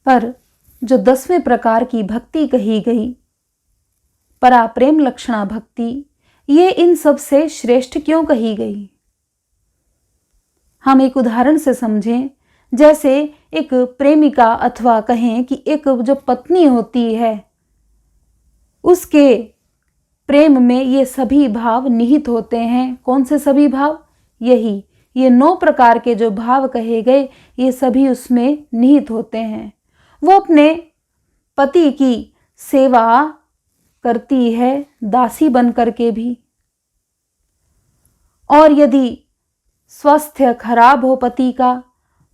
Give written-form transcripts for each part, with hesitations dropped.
पर जो 10वें प्रकार की भक्ति कही गई, परा प्रेम लक्षणा भक्ति, ये इन सब से श्रेष्ठ क्यों कही गई? हम एक उदाहरण से समझें। जैसे एक प्रेमिका अथवा कहें कि एक जो पत्नी होती है, उसके प्रेम में ये सभी भाव निहित होते हैं। कौन से सभी भाव? ये 9 प्रकार के जो भाव कहे गए, ये सभी उसमें निहित होते हैं। वो अपने पति की सेवा करती है दासी बन करके भी, और यदि स्वास्थ्य खराब हो पति का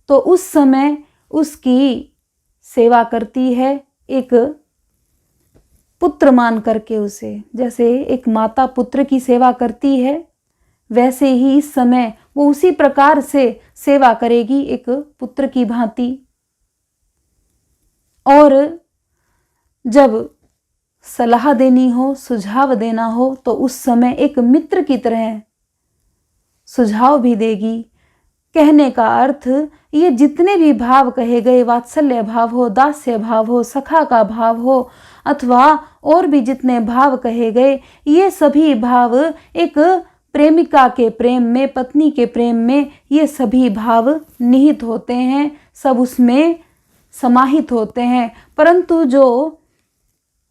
तो उस समय उसकी सेवा करती है एक पुत्र मान करके उसे। जैसे एक माता पुत्र की सेवा करती है, वैसे ही इस समय वो उसी प्रकार से सेवा करेगी एक पुत्र की भांति। और जब सलाह देनी हो, सुझाव देना हो, तो उस समय एक मित्र की तरह सुझाव भी देगी। कहने का अर्थ, ये जितने भी भाव कहे गए, वात्सल्य भाव हो, दास्य भाव हो, सखा का भाव हो, अथवा और भी जितने भाव कहे गए, ये सभी भाव एक प्रेमिका के प्रेम में, पत्नी के प्रेम में, ये सभी भाव निहित होते हैं, सब उसमें समाहित होते हैं। परंतु जो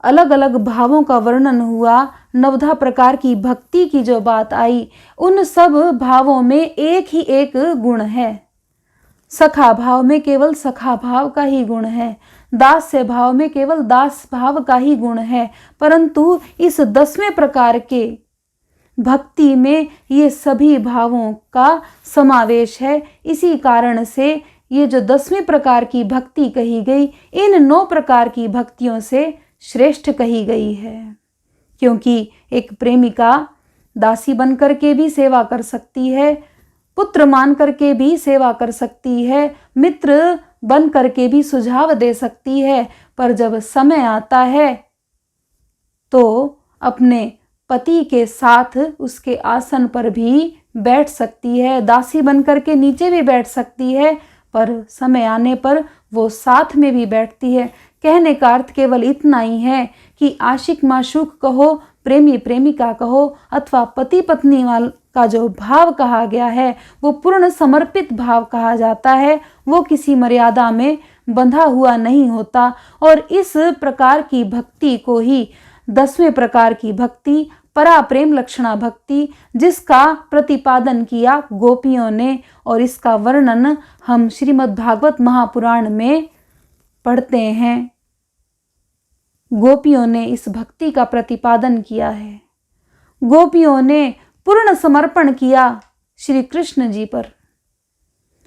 अलग अलग भावों का वर्णन हुआ, 9 प्रकार की भक्ति की जो बात आई, उन सब भावों में एक ही एक गुण है। सखा भाव में केवल सखा भाव का ही गुण है, दास्य भाव में केवल दास भाव का ही गुण है। परंतु इस 10वें प्रकार के भक्ति में ये सभी भावों का समावेश है। इसी कारण से ये जो 10वें प्रकार की भक्ति कही गई, इन 9 प्रकार की भक्तियों से श्रेष्ठ कही गई है। क्योंकि एक प्रेमिका दासी बन करके भी सेवा कर सकती है, पुत्र मान करके भी सेवा कर सकती है, मित्र बन करके भी सुझाव दे सकती है, पर जब समय आता है तो अपने पति के साथ उसके आसन पर भी बैठ सकती है, दासी बन करके नीचे भी बैठ सकती है, पर समय आने पर वो साथ में भी बैठती है। कहने का अर्थ केवल इतना ही है कि आशिक माशूक कहो, प्रेमी प्रेमिका कहो, अथवा पति पत्नी वाल का जो भाव कहा गया है, वो पूर्ण समर्पित भाव कहा जाता है। वो किसी मर्यादा में बंधा हुआ नहीं होता। और इस प्रकार की भक्ति को ही 10वें प्रकार की भक्ति, परा प्रेम लक्षणा भक्ति, जिसका प्रतिपादन किया गोपियों ने, और इसका वर्णन हम श्रीमद् भागवत महापुराण में पढ़ते हैं। गोपियों ने इस भक्ति का प्रतिपादन किया है। गोपियों ने पूर्ण समर्पण किया श्री कृष्ण जी पर।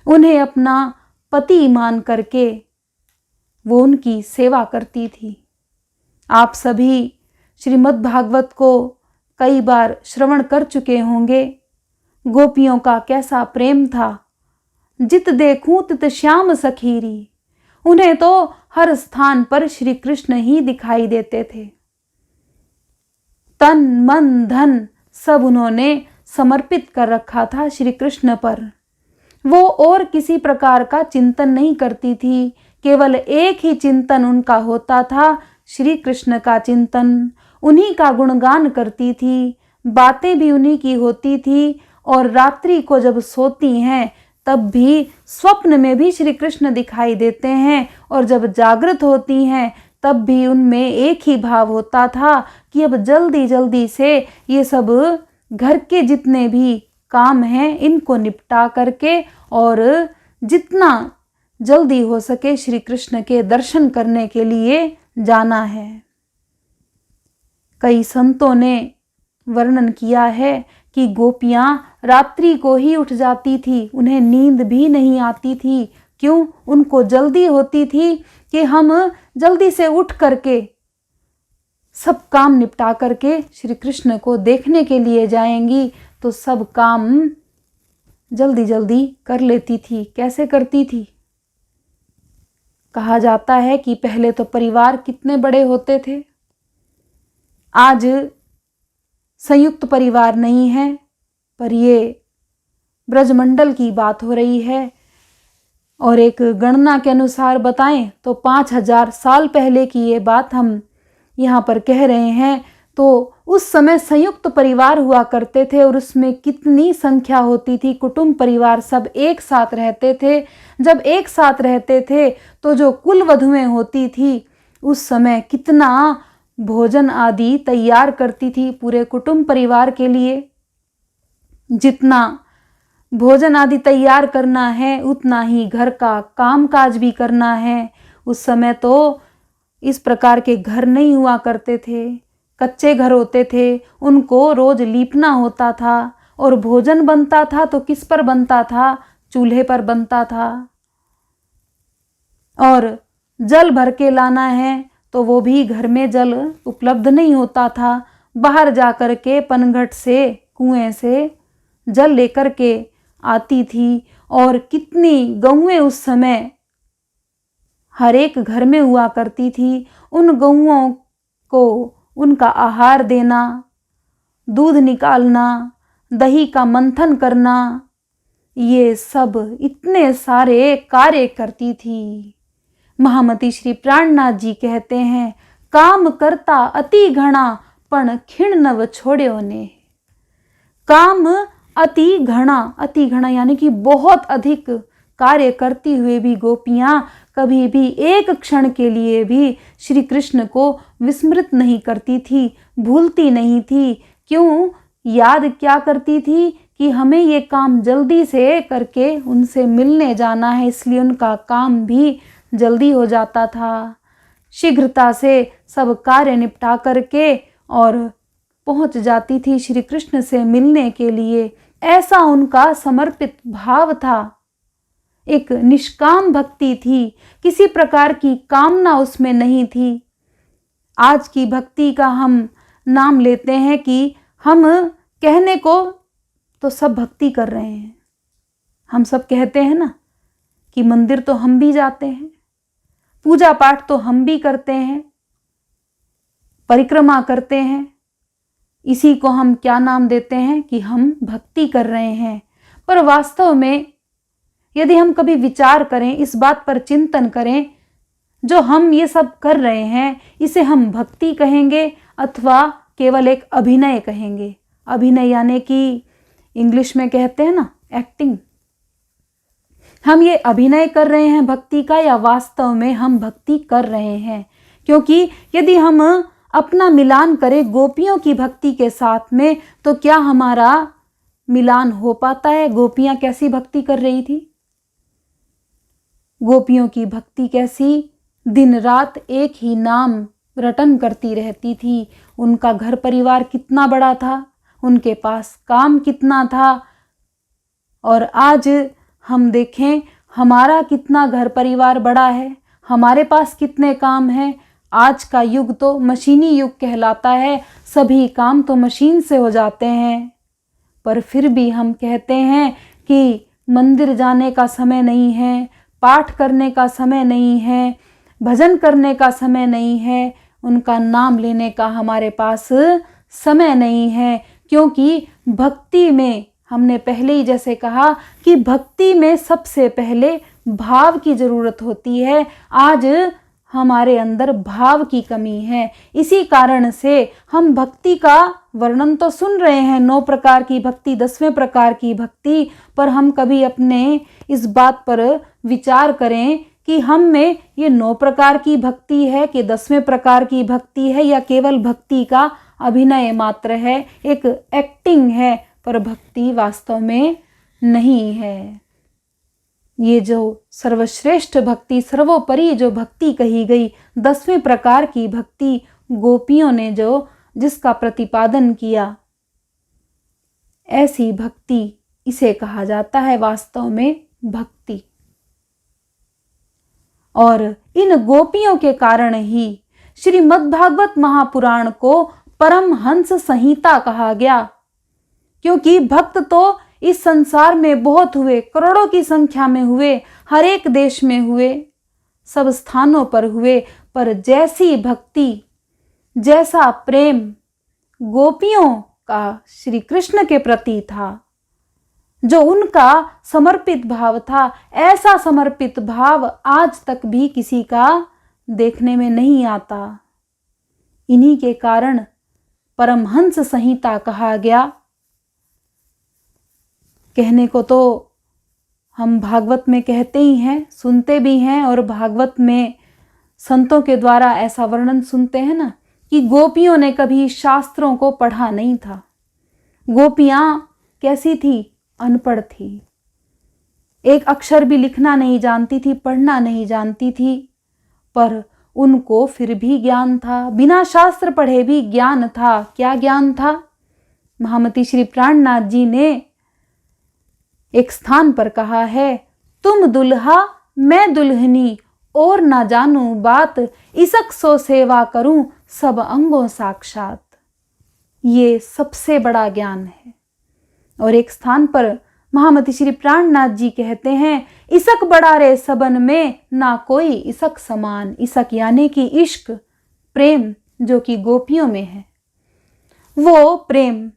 उन्हें अपना पति मान करके वो उनकी सेवा करती थी। आप सभी श्रीमद् भागवत को कई बार श्रवण कर चुके होंगे। गोपियों का कैसा प्रेम था। जित देखूं तित श्याम सखीरी। उन्हें तो हर स्थान पर श्री कृष्ण ही दिखाई देते थे। तन मन धन सब उन्होंने समर्पित कर रखा था श्री कृष्ण पर। वो और किसी प्रकार का चिंतन नहीं करती थी, केवल एक ही चिंतन उनका होता था, श्री कृष्ण का चिंतन। उन्हीं का गुणगान करती थी, बातें भी उन्हीं की होती थी, और रात्रि को जब सोती हैं तब भी स्वप्न में भी श्री कृष्ण दिखाई देते हैं, और जब जागृत होती हैं तब भी उनमें एक ही भाव होता था कि अब जल्दी जल्दी से ये सब घर के जितने भी काम हैं इनको निपटा करके और जितना जल्दी हो सके श्री कृष्ण के दर्शन करने के लिए जाना है। कई संतों ने वर्णन किया है कि गोपियां रात्रि को ही उठ जाती थी, उन्हें नींद भी नहीं आती थी। क्यों? उनको जल्दी होती थी कि हम जल्दी से उठ करके सब काम निपटा करके श्री कृष्ण को देखने के लिए जाएंगी। तो सब काम जल्दी जल्दी कर लेती थी। कैसे करती थी? कहा जाता है कि पहले तो परिवार कितने बड़े होते थे, आज संयुक्त परिवार नहीं है, पर ये ब्रजमंडल की बात हो रही है। और एक गणना के अनुसार बताएं तो 5000 साल पहले की ये बात हम यहाँ पर कह रहे हैं। तो उस समय संयुक्त परिवार हुआ करते थे और उसमें कितनी संख्या होती थी, कुटुंब परिवार सब एक साथ रहते थे। जब एक साथ रहते थे तो जो कुल वधुएं होती थी उस समय कितना भोजन आदि तैयार करती थी पूरे कुटुंब परिवार के लिए। जितना भोजन आदि तैयार करना है उतना ही घर का काम काज भी करना है। उस समय तो इस प्रकार के घर नहीं हुआ करते थे, कच्चे घर होते थे, उनको रोज लीपना होता था और भोजन बनता था तो किस पर बनता था, चूल्हे पर बनता था। और जल भर के लाना है तो वो भी घर में जल उपलब्ध नहीं होता था, बाहर जा कर के पनघट से कुएं से जल लेकर के आती थी। और कितनी गौएं उस समय हर एक घर में हुआ करती थी। उन गौओं को उनका आहार देना, दूध निकालना, दही का मंथन करना, ये सब इतने सारे कार्य करती थी। महामती श्री प्राणनाथ जी कहते हैं, काम करता अति घना पण खिण नव छोड़्यो ने। काम अति घना यानी कि बहुत अधिक कार्य करती हुए भी गोपियां कभी भी एक क्षण के लिए भी श्री कृष्ण को विस्मृत नहीं करती थी, भूलती नहीं थी। क्यों? याद क्या करती थी कि हमें ये काम जल्दी से करके उनसे मिलने जाना है, इसलिए उनका काम भी जल्दी हो जाता था। शीघ्रता से सब कार्य निपटा करके और पहुंच जाती थी श्री कृष्ण से मिलने के लिए। ऐसा उनका समर्पित भाव था, एक निष्काम भक्ति थी, किसी प्रकार की कामना उसमें नहीं थी। आज की भक्ति का हम नाम लेते हैं कि हम कहने को तो सब भक्ति कर रहे हैं, हम सब कहते हैं ना कि मंदिर तो हम भी जाते हैं, पूजा पाठ तो हम भी करते हैं, परिक्रमा करते हैं, इसी को हम क्या नाम देते हैं कि हम भक्ति कर रहे हैं। पर वास्तव में यदि हम कभी विचार करें, इस बात पर चिंतन करें, जो हम ये सब कर रहे हैं इसे हम भक्ति कहेंगे अथवा केवल एक अभिनय कहेंगे। अभिनय यानी कि इंग्लिश में कहते हैं ना एक्टिंग। हम ये अभिनय कर रहे हैं भक्ति का या वास्तव में हम भक्ति कर रहे हैं? क्योंकि यदि हम अपना मिलान करें गोपियों की भक्ति के साथ में तो क्या हमारा मिलान हो पाता है? गोपियां कैसी भक्ति कर रही थी? गोपियों की भक्ति कैसी? दिन रात एक ही नाम रटन करती रहती थी। उनका घर परिवार कितना बड़ा था, उनके पास काम कितना था। और आज हम देखें हमारा कितना घर परिवार बड़ा है, हमारे पास कितने काम हैं। आज का युग तो मशीनी युग कहलाता है, सभी काम तो मशीन से हो जाते हैं। पर फिर भी हम कहते हैं कि मंदिर जाने का समय नहीं है, पाठ करने का समय नहीं है, भजन करने का समय नहीं है, उनका नाम लेने का हमारे पास समय नहीं है। क्योंकि भक्ति में हमने पहले ही जैसे कहा कि भक्ति में सबसे पहले भाव की जरूरत होती है। आज हमारे अंदर भाव की कमी है, इसी कारण से हम भक्ति का वर्णन तो सुन रहे हैं, 9 प्रकार की भक्ति, 10वें प्रकार की भक्ति, पर हम कभी अपने इस बात पर विचार करें कि हम में ये 9 प्रकार की भक्ति है कि 10वें प्रकार की भक्ति है, या केवल भक्ति का अभिनय मात्र है, एक एक्टिंग है, पर भक्ति वास्तव में नहीं है। ये जो सर्वश्रेष्ठ भक्ति, सर्वोपरि जो भक्ति कही गई, 10वें प्रकार की भक्ति गोपियों ने जो जिसका प्रतिपादन किया, ऐसी भक्ति इसे कहा जाता है वास्तव में भक्ति। और इन गोपियों के कारण ही श्रीमद्भागवत महापुराण को परमहंस संहिता कहा गया। क्योंकि भक्त तो इस संसार में बहुत हुए, करोड़ों की संख्या में हुए, हर एक देश में हुए, सब स्थानों पर हुए, पर जैसी भक्ति, जैसा प्रेम गोपियों का श्री कृष्ण के प्रति था, जो उनका समर्पित भाव था, ऐसा समर्पित भाव आज तक भी किसी का देखने में नहीं आता। इन्हीं के कारण परमहंस संहिता कहा गया। कहने को तो हम भागवत में कहते ही हैं, सुनते भी हैं, और भागवत में संतों के द्वारा ऐसा वर्णन सुनते हैं ना कि गोपियों ने कभी शास्त्रों को पढ़ा नहीं था। गोपियां कैसी थी? अनपढ़ थी, एक अक्षर भी लिखना नहीं जानती थी, पढ़ना नहीं जानती थी, पर उनको फिर भी ज्ञान था, बिना शास्त्र पढ़े भी ज्ञान था। क्या ज्ञान था? महामती श्री प्राणनाथ जी ने एक स्थान पर कहा है, तुम दुल्हा मैं दुल्हनी और ना जानू बात, इसक सो सेवा करूं सब अंगों साक्षात। ये सबसे बड़ा ज्ञान है। और एक स्थान पर महामती श्री प्राणनाथ जी कहते हैं, इसक बड़ा रे सबन में ना कोई इसक समान। इसक यानी कि इश्क, प्रेम, जो कि गोपियों में है। वो प्रेम,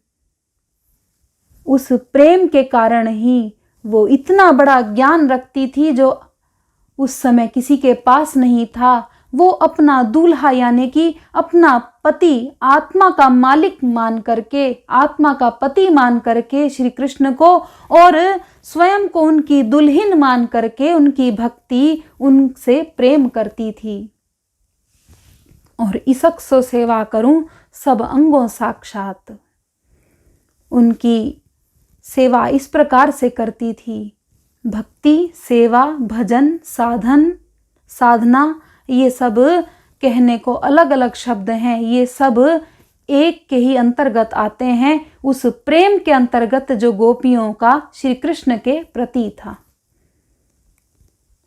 उस प्रेम के कारण ही वो इतना बड़ा ज्ञान रखती थी जो उस समय किसी के पास नहीं था। वो अपना दूल्हा यानी कि अपना पति, आत्मा का मालिक मान करके, आत्मा का पति मान करके श्री कृष्ण को, और स्वयं को उनकी दुल्हन मान करके उनकी भक्ति, उनसे प्रेम करती थी। और इसक सो सेवा करूं सब अंगों साक्षात। उनकी सेवा इस प्रकार से करती थी। भक्ति, सेवा, भजन, साधन, साधना, ये सब कहने को अलग अलग शब्द हैं, ये सब एक के ही अंतर्गत आते हैं, उस प्रेम के अंतर्गत जो गोपियों का श्री कृष्ण के प्रति था।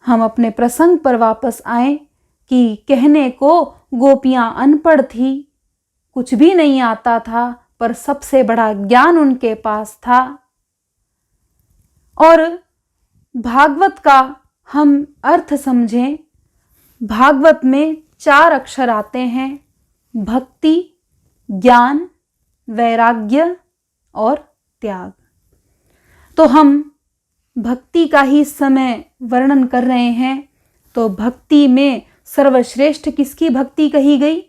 हम अपने प्रसंग पर वापस आए कि कहने को गोपियां अनपढ़ थी, कुछ भी नहीं आता था, पर सबसे बड़ा ज्ञान उनके पास था। और भागवत का हम अर्थ समझें, भागवत में 4 अक्षर आते हैं, भक्ति, ज्ञान, वैराग्य और त्याग। तो हम भक्ति का ही समय वर्णन कर रहे हैं। तो भक्ति में सर्वश्रेष्ठ किसकी भक्ति कही गई?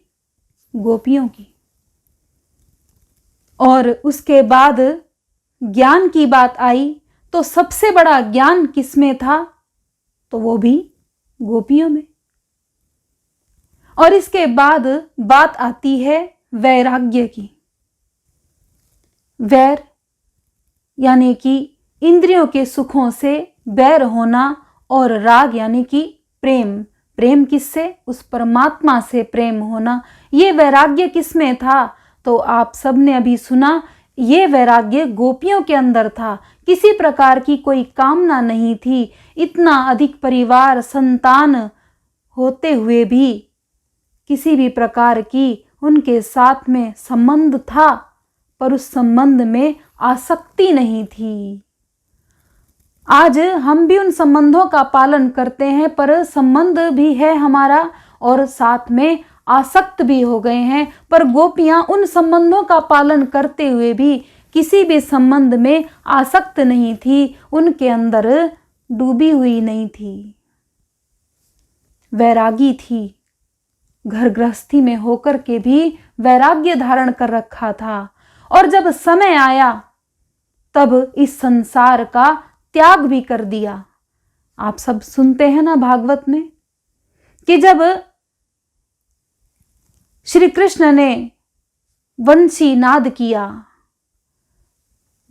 गोपियों की। और उसके बाद ज्ञान की बात आई तो सबसे बड़ा ज्ञान किसमें था? तो वो भी गोपियों में। और इसके बाद बात आती है वैराग्य की। वैर यानी कि इंद्रियों के सुखों से बैर होना, और राग यानी कि प्रेम। प्रेम किससे? उस परमात्मा से प्रेम होना। ये वैराग्य किसमें था? तो आप सबने अभी सुना, ये वैराग्य गोपियों के अंदर था। किसी प्रकार की कोई कामना नहीं थी। इतना अधिक परिवार, संतान होते हुए भी किसी भी प्रकार की उनके साथ में संबंध था, पर उस संबंध में आसक्ति नहीं थी। आज हम भी उन संबंधों का पालन करते हैं, पर संबंध भी है हमारा और साथ में आसक्त भी हो गए हैं। पर गोपियां उन संबंधों का पालन करते हुए भी किसी भी संबंध में आसक्त नहीं थी, उनके अंदर डूबी हुई नहीं थी, वैरागी थी। घर गृहस्थी में होकर के भी वैराग्य धारण कर रखा था। और जब समय आया तब इस संसार का त्याग भी कर दिया। आप सब सुनते हैं ना भागवत में कि जब श्री कृष्ण ने वंशी नाद किया,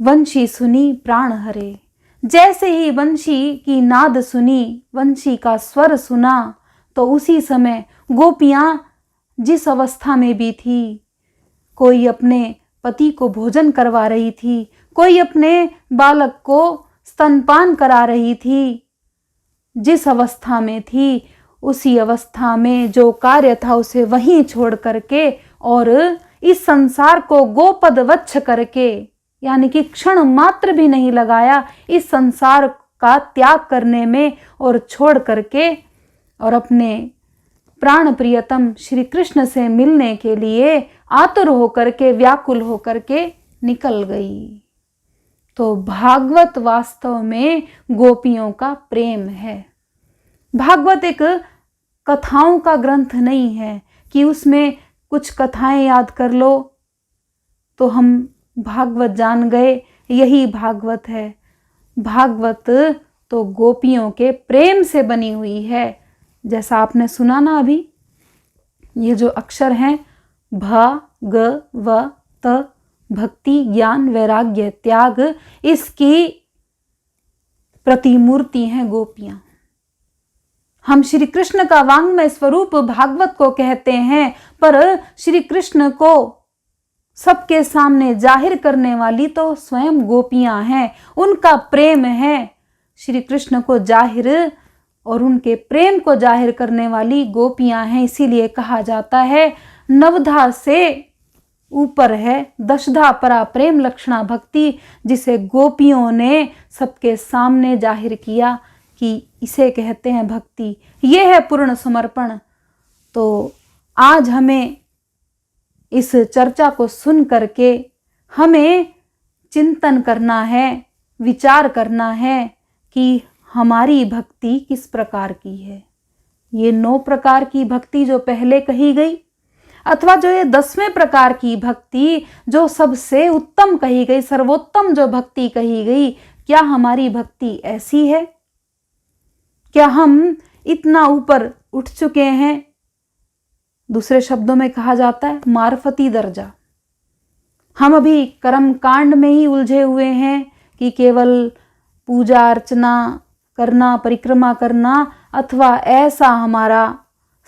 वंशी सुनी प्राण हरे। जैसे ही वंशी की नाद सुनी, वंशी का स्वर सुना, तो उसी समय गोपियां जिस अवस्था में भी थी, कोई अपने पति को भोजन करवा रही थी, कोई अपने बालक को स्तनपान करा रही थी, जिस अवस्था में थी उसी अवस्था में जो कार्य था उसे वहीं छोड़ करके और इस संसार को गोपद वच्छ करके, यानी कि क्षण मात्र भी नहीं लगाया इस संसार का त्याग करने में और छोड़ करके, और अपने प्राण प्रियतम श्री कृष्ण से मिलने के लिए आतुर होकर के, व्याकुल होकर के निकल गई। तो भागवत वास्तव में गोपियों का प्रेम है। भागवत एक कथाओं का ग्रंथ नहीं है कि उसमें कुछ कथाएं याद कर लो तो हम भागवत जान गए, यही भागवत है। भागवत तो गोपियों के प्रेम से बनी हुई है। जैसा आपने सुना ना अभी, ये जो अक्षर हैं भ ग व त, भक्ति ज्ञान वैराग्य त्याग, इसकी प्रतिमूर्ति हैं गोपियां। हम श्री कृष्ण का वांग्मय स्वरूप भागवत को कहते हैं, पर श्री कृष्ण को सबके सामने जाहिर करने वाली तो स्वयं गोपियां हैं। उनका प्रेम है श्री कृष्ण को जाहिर, और उनके प्रेम को जाहिर करने वाली गोपियां हैं। इसीलिए कहा जाता है नवधा से ऊपर है दशधा परा प्रेम लक्षणा भक्ति, जिसे गोपियों ने सबके सामने जाहिर किया कि इसे कहते हैं भक्ति। ये है पूर्ण समर्पण। तो आज हमें इस चर्चा को सुन करके हमें चिंतन करना है, विचार करना है कि हमारी भक्ति किस प्रकार की है। ये 9 प्रकार की भक्ति जो पहले कही गई, अथवा जो ये 10वें प्रकार की भक्ति जो सबसे उत्तम कही गई, सर्वोत्तम जो भक्ति कही गई, क्या हमारी भक्ति ऐसी है? क्या हम इतना ऊपर उठ चुके हैं? दूसरे शब्दों में कहा जाता है मार्फती दर्जा। हम अभी कर्म कांड में ही उलझे हुए हैं कि केवल पूजा अर्चना करना, परिक्रमा करना, अथवा ऐसा हमारा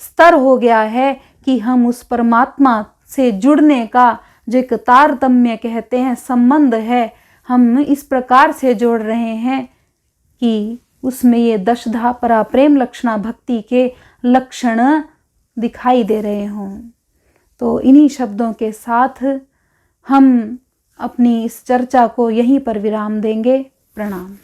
स्तर हो गया है कि हम उस परमात्मा से जुड़ने का जो एक तारतम्य कहते हैं संबंध है, हम इस प्रकार से जोड़ रहे हैं कि उसमें ये दशधा परा प्रेम लक्षणा भक्ति के लक्षण दिखाई दे रहे हों। तो इन्हीं शब्दों के साथ हम अपनी इस चर्चा को यहीं पर विराम देंगे। प्रणाम।